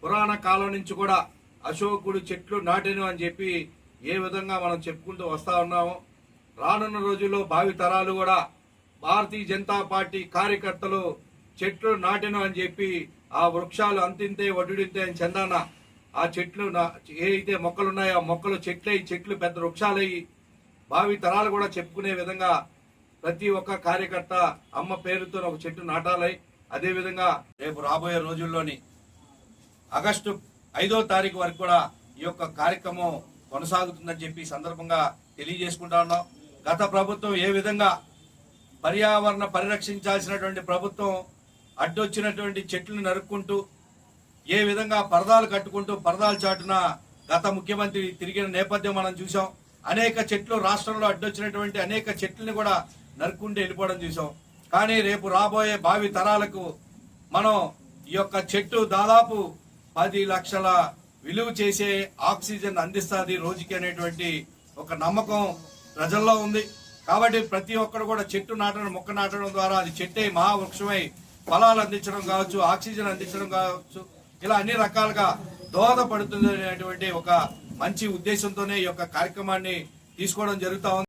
పురాణ కాలం నుంచి కూడా అశోకుడు చెట్లు నాటెను అని చెప్పి ఏ విధంగా మనం చెప్పుకుంటూ వస్తా ఉన్నాము. రానున్న రోజుల్లో భావి తరాలు కూడా భారతీయ జనతా పార్టీ కార్యకర్తలు చెట్లు నాటెను అని చెప్పి ఆ వృక్షాలు అంతింతే వడ్డింతే అని చందాన ఆ చెట్లు ఏ అయితే మొక్కలు ఉన్నాయో ఆ మొక్కలు చెట్లు పెద్ద వృక్షాలయ్యి భావి తరాలు కూడా చెప్పుకునే విధంగా ప్రతి ఒక్క కార్యకర్త అమ్మ పేరుతో ఒక చెట్టు నాటాలి. అదేవిధంగా రేపు రాబోయే రోజుల్లోని ఆగస్టు 5వ తారీఖు వరకు కూడా ఈ యొక్క కార్యక్రమం కొనసాగుతుందని చెప్పి సందర్భంగా తెలియజేసుకుంటా ఉన్నాం. గత ప్రభుత్వం ఏ విధంగా పర్యావరణ పరిరక్షించాల్సినటువంటి ప్రభుత్వం అడ్డొచ్చినటువంటి చెట్లను నరుక్కుంటూ ఏ విధంగా పరదాలు కట్టుకుంటూ పరదాల చాటున గత ముఖ్యమంత్రి తిరిగిన నేపథ్యం మనం చూసాం. అనేక చెట్లు రాష్ట్రంలో అడ్డొచ్చినటువంటి అనేక చెట్లని కూడా నరుక్కుంటూ వెళ్ళిపోవడం చూసాం. కానీ రేపు రాబోయే భావి తరాలకు మనం ఈ యొక్క చెట్టు దాదాపు 10 లక్షల విలువ చేసే ఆక్సిజన్ అందిస్తుంది రోజుకి అనేటువంటి ఒక నమ్మకం ప్రజల్లో ఉంది. కాబట్టి ప్రతి ఒక్కరు కూడా చెట్టు నాటడం మొక్క నాటడం ద్వారా అది చెట్టే మహావృక్షమై ఫలాలు అందించడం కావచ్చు, ఆక్సిజన్ అందించడం కావచ్చు, ఇలా అన్ని రకాలుగా దోహదపడుతుంది అనేటువంటి ఒక మంచి ఉద్దేశంతోనే ఈ యొక్క కార్యక్రమాన్ని తీసుకోవడం జరుగుతా ఉంది.